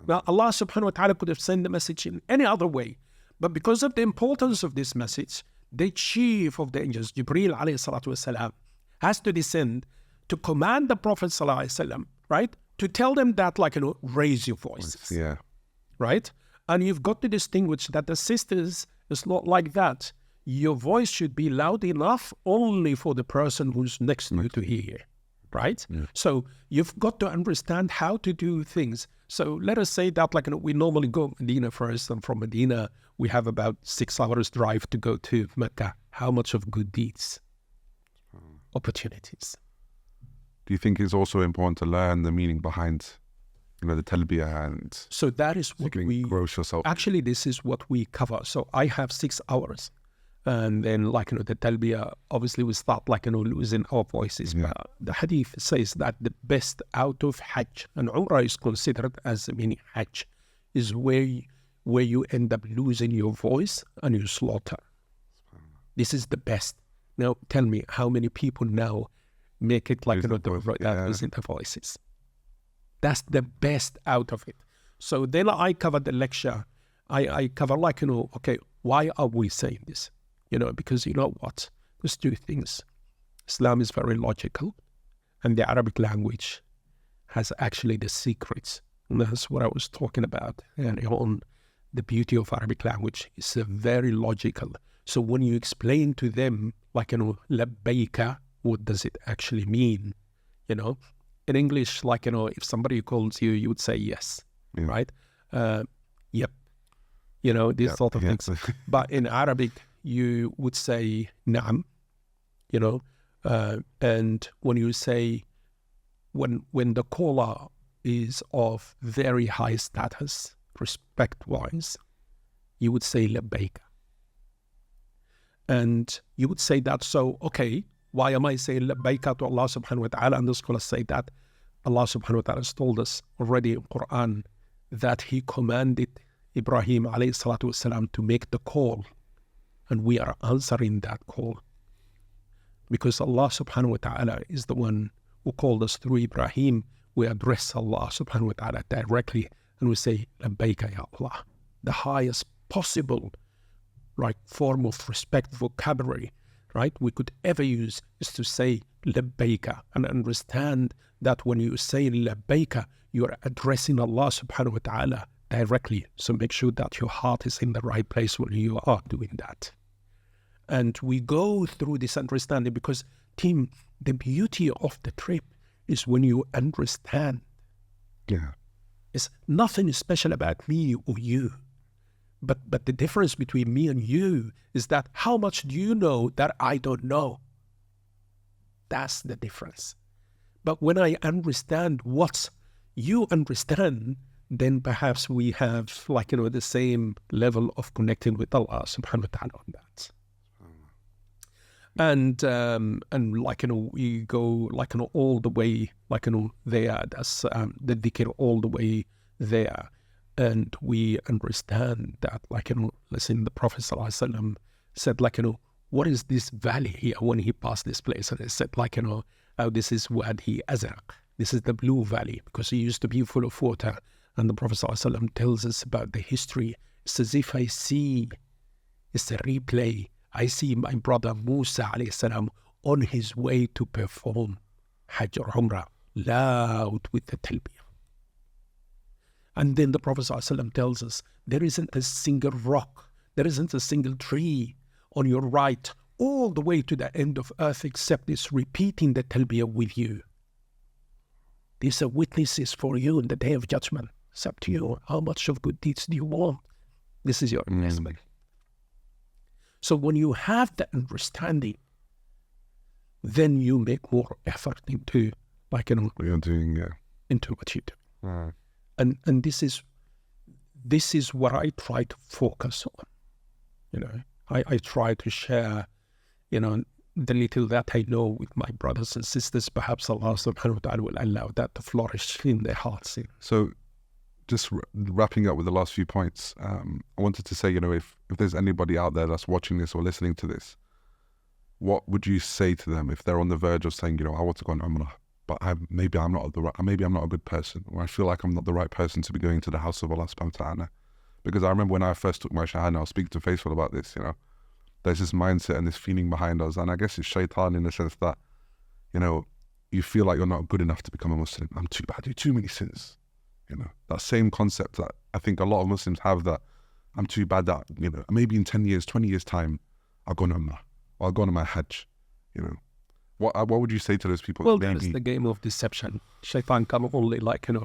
Now Allah subhanahu wa ta'ala could have sent the message in any other way, but because of the importance of this message, the chief of the angels, Jibreel alayhi salatu wasalam, has to descend to command the Prophet sallallahu alaihi wasallam, right? To tell them that, raise your voices. Yeah. Right? And you've got to distinguish that the sisters, it's not like that. Your voice should be loud enough only for the person who's next to you to hear. Right? Yeah. So you've got to understand how to do things. So let us say that we normally go Medina first, and from Medina we have about 6 hours drive to go to Mecca. How much of good deeds? Opportunities. Do you think it's also important to learn the meaning behind, the talbiyah, and so that is what we gross yourself? Actually, this is what we cover. So I have 6 hours, and then the talbiyah, obviously we start losing our voices. Yeah. But the hadith says that the best out of Hajj and Umrah is considered as a mini Hajj, is where you end up losing your voice and you slaughter. This is the best. Now tell me, how many people now make it losing the voices? That's the best out of it. So then I cover the lecture. I cover okay, why are we saying this? Because you know what? There's 2 things. Islam is very logical, and the Arabic language has actually the secrets. And that's what I was talking about earlier on. The beauty of Arabic language is very logical. So when you explain to them, labbaika, what does it actually mean? In English, if somebody calls you, you would say yes, right? Yep. These sort of things. But in Arabic, you would say na'am, and when you say, when the caller is of very high status, respect-wise, you would say labbaika. And you would say that, so, okay, why am I saying labbaika to Allah subhanahu wa ta'ala? And the scholars say that Allah subhanahu wa ta'ala has told us already in Quran that He commanded Ibrahim alayhi salatu wasalam to make the call, and we are answering that call. Because Allah subhanahu wa ta'ala is the one who called us through Ibrahim. We address Allah subhanahu wa ta'ala directly and we say, Labbaika ya Allah. The highest possible form of respect vocabulary, right, we could ever use is to say Labbaika, and understand that when you say Labbaika, you are addressing Allah subhanahu wa ta'ala directly. So make sure that your heart is in the right place when you are doing that. And we go through this understanding because, team, the beauty of the trip is when you understand. Yeah. It's nothing special about me or you. But the difference between me and you is that how much do you know that I don't know? That's the difference. But when I understand what you understand, then perhaps we have the same level of connecting with Allah subhanahu wa ta'ala on that. And we go all the way there. That's the dhikr all the way there, and we understand that listen, the Prophet ﷺ said what is this valley here when he passed this place, and he said oh, this is Wadi Azraq. This is the blue valley because it used to be full of water. And the Prophet ﷺ tells us about the history. It's as if I see, it's a replay. I see my brother Musa alayhi salam on his way to perform Hajj or Umrah, loud with the talbiyah. And then the Prophet ﷺ tells us, there isn't a single rock, there isn't a single tree on your right, all the way to the end of earth, except it's repeating the talbiyah with you. These are witnesses for you in the day of judgment. It's up to you. How much of good deeds do you want? This is your investment. So when you have that understanding, then you make more effort into what you're doing, into what you do. And this is what I try to focus on. I try to share, the little that I know with my brothers and sisters. Perhaps Allah subhanahu wa ta'ala will allow that to flourish in their hearts. So just wrapping up with the last few points, I wanted to say, if there's anybody out there that's watching this or listening to this, what would you say to them if they're on the verge of saying, I want to go on Umrah, but maybe I'm not a good person, or I feel like I'm not the right person to be going to the house of Allah subhanahu wa ta'ala? Because I remember when I first took my shahada, I was speaking to Faisal about this, there's this mindset and this feeling behind us, and I guess it's shaitan in the sense that, you feel like you're not good enough to become a Muslim. I do too many sins. That same concept that I think a lot of Muslims have, that I'm too bad that, maybe in 10 years, 20 years time, I'll go on Umrah, or I'll go on my Hajj, What would you say to those people? Well, that's the game of deception. Shaitan can only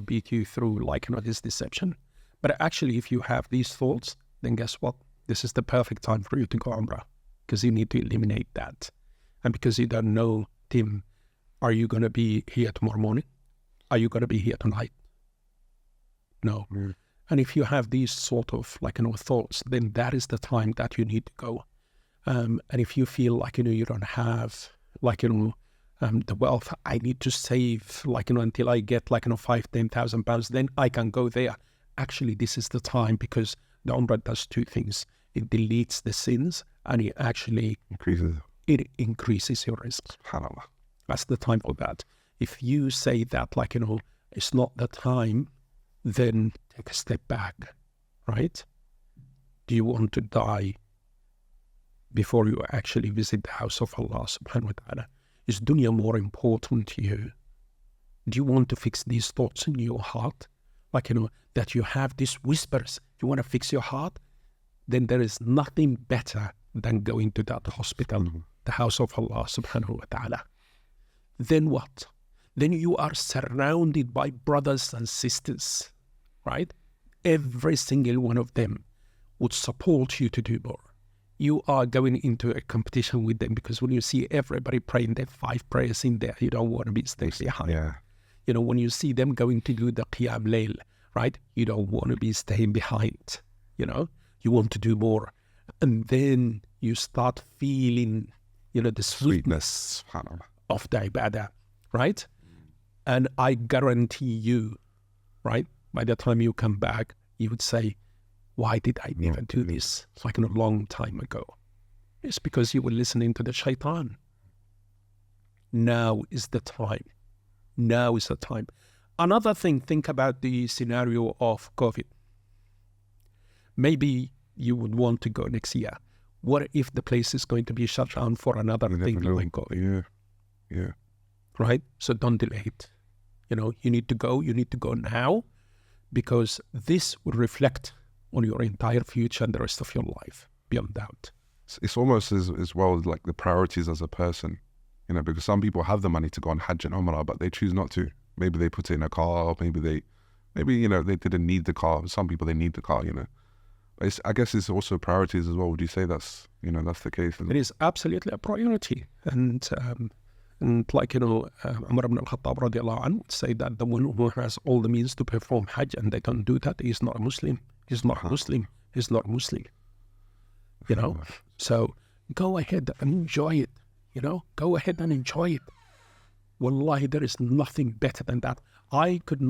beat you through this deception. But actually, if you have these thoughts, then guess what? This is the perfect time for you to go Umrah, because you need to eliminate that. And because you don't know, Tim, are you going to be here tomorrow morning? Are you going to be here tonight? No. And if you have these sort of thoughts, then that is the time that you need to go. And if you feel you don't have the wealth, I need to save until I get 5,000-10,000 pounds, then I can go there. Actually, this is the time, because the Umrah does two things. It deletes the sins, and it actually increases your risks. SubhanAllah. That's the time for that. If you say that it's not the time, then take a step back, right? Do you want to die before you actually visit the house of Allah subhanahu wa ta'ala? Is dunya more important to you? Do you want to fix these thoughts in your heart? That you have these whispers, you want to fix your heart? Then there is nothing better than going to that hospital, the house of Allah subhanahu wa ta'ala. Then what? Then you are surrounded by brothers and sisters, right? Every single one of them would support you to do more. You are going into a competition with them, because when you see everybody praying their 5 prayers in there, you don't want to be staying behind. Yeah. When you see them going to do the Qiyam Layl, right? You don't want to be staying behind, You want to do more. And then you start feeling, the sweetness of the ibadah, right? And I guarantee you, right, by the time you come back, you would say, why did I never do this a long time ago? It's because you were listening to the shaitan. Now is the time. Now is the time. Another thing, think about the scenario of COVID. Maybe you would want to go next year. What if the place is going to be shut down for another thing like COVID? Yeah. Right? So don't delay it. You need to go now, because this will reflect on your entire future and the rest of your life, beyond doubt. It's almost as well like the priorities as a person, because some people have the money to go on Hajj and Umrah, but they choose not to. Maybe they put it in a car, maybe they didn't need the car. Some people, they need the car, But I guess it's also priorities as well. Would you say that's the case? It is absolutely a priority. And like, Umar ibn al-Khattab radiallahu anhu would say that the one who has all the means to perform Hajj and they don't do that is not a Muslim. He's not Muslim. He's not Muslim. So go ahead and enjoy it. Go ahead and enjoy it. Wallahi, there is nothing better than that. I couldn't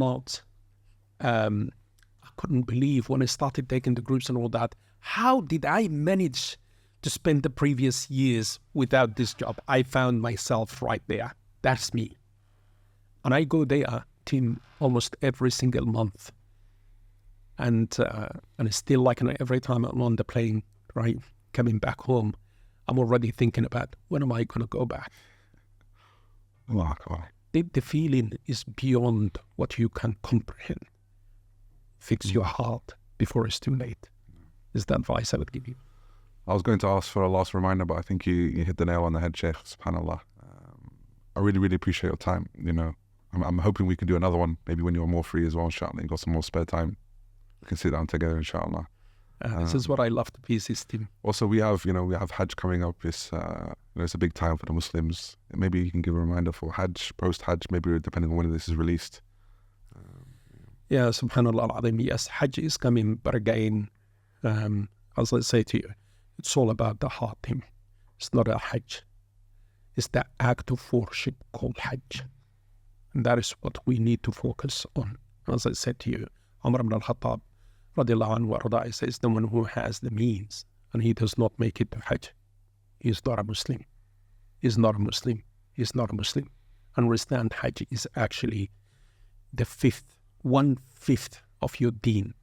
believe when I started taking the groups and all that, how did I manage to spend the previous years without this job? I found myself right there. That's me. And I go there, Tim, almost every single month. And it's still like every time I'm on the plane, right, coming back home, I'm already thinking about, when am I going to go back? Oh, God. The feeling is beyond what you can comprehend. Fix your heart before it's too late, is the advice I would give you. I was going to ask for a last reminder, but I think you hit the nail on the head, Shaykh, subhanAllah. I really, really appreciate your time. I'm hoping we can do another one, maybe when you're more free as well, inshallah. You've got some more spare time. We can sit down together, inshallah. This is what I love to be, Tim. Also, we have Hajj coming up. It's a big time for the Muslims. Maybe you can give a reminder for Hajj, post-Hajj, maybe depending on when this is released. Yeah, subhanAllah al-Azim. Yes, Hajj is coming, but again, as I say to you, it's all about the heart, Tim. It's not a Hajj. It's the act of worship called Hajj. And that is what we need to focus on. As I said to you, Umar ibn al-Khattab radiallahu anhu warda, says the one who has the means and he does not make it to Hajj, he is not a Muslim. He is not a Muslim. He is not a Muslim. Understand, Hajj is actually the 1/5 of your deen.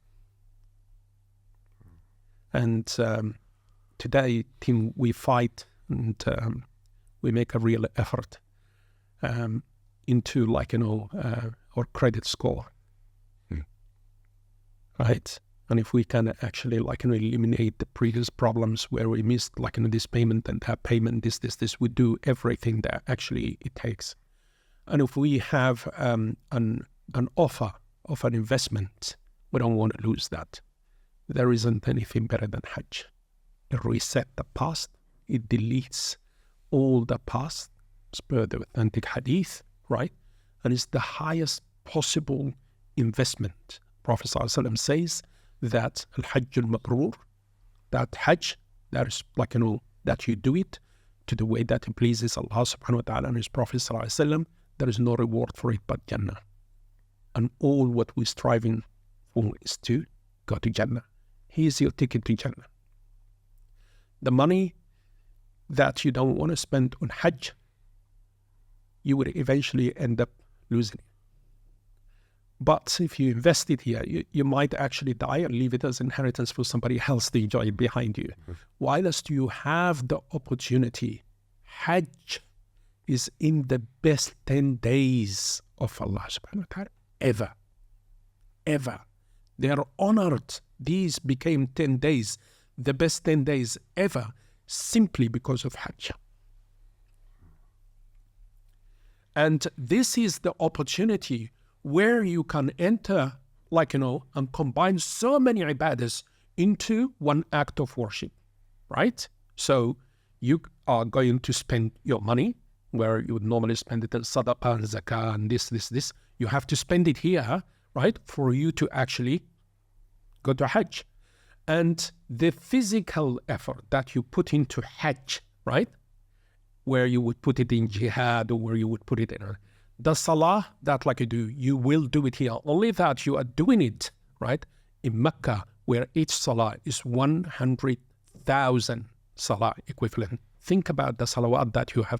And today, Tim, we fight and we make a real effort into our credit score. Right? And if we can actually eliminate the previous problems where we missed this payment and that payment, this, we do everything that actually it takes. And if we have an offer of an investment, we don't want to lose that. There isn't anything better than Hajj. It resets the past. It deletes all the past, as per the authentic hadith, right? And it's the highest possible investment. Prophet ﷺ says that al-Hajj al-Mabrur, that Hajj, that is that you do it to the way that it pleases Allah subhanahu wa ta'ala and His Prophet ﷺ, there is no reward for it but Jannah. And all what we're striving for is to go to Jannah. Here's your ticket to Jannah. The money that you don't want to spend on Hajj, you would eventually end up losing it. But if you invest it here, you might actually die and leave it as inheritance for somebody else to enjoy it behind you. Whilst you have the opportunity, Hajj is in the best 10 days of Allah subhanahu wa ta'ala ever. Ever. They are honored. These became 10 days, the best 10 days ever, simply because of Hajj. And this is the opportunity where you can enter, and combine so many ibadahs into one act of worship, right? So you are going to spend your money where you would normally spend it in sadaqah and zakah and this. You have to spend it here, right, for you to actually go to Hajj. And the physical effort that you put into Hajj, right, where you would put it in jihad or where you would put it in the salah that you do, you will do it here. Only that you are doing it, right, in Mecca, where each salah is 100,000 salah equivalent. Think about the salawat that you have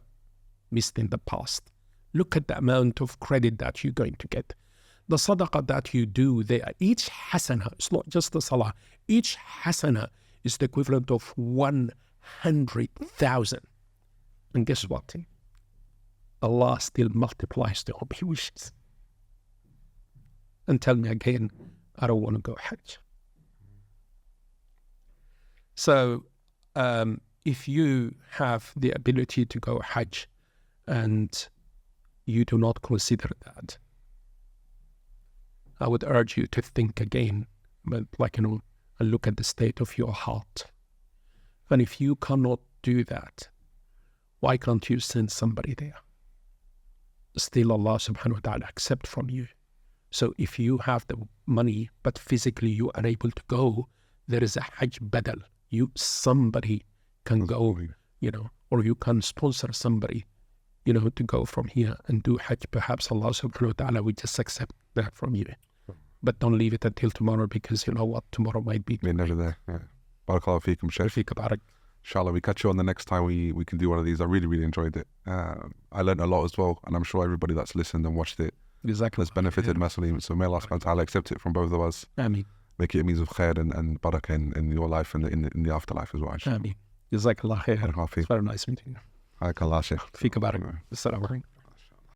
missed in the past. Look at the amount of credit that you're going to get. the sadaqah that you do there, each hasana, it's not just the salah, each hasana is the equivalent of 100,000. And guess what? Allah still multiplies the hope He wishes. And tell me again, I don't want to go Hajj. So, if you have the ability to go Hajj and you do not consider that, I would urge you to think again, but and look at the state of your heart. And if you cannot do that, why can't you send somebody there? Still Allah subhanahu wa ta'ala accept from you. So if you have the money, but physically you are unable to go, there is a Hajj badal. Somebody can go, or you can sponsor somebody, to go from here and do Hajj. Perhaps Allah subhanahu wa ta'ala will just accept that from you. But don't leave it until tomorrow, because you know what, tomorrow might be. We're never there. Yeah. Barakallahu feekum, Shaykh. Fiqh barak. Inshallah, we catch you on the next time we can do one of these. I really, really enjoyed it. I learned a lot as well, and I'm sure everybody that's listened and watched it Exactly. has benefited massively. So may Allah subhanahu wa ta'ala accept it from both of us. Ameen. Make it a means of khair and barakah in your life and in the afterlife as well. Ameen. Jazakallah khair. Barakallahu feek. It's very nice meeting you. Barakallah, Shaykh. Fiqh barak. Assalamu alaikum.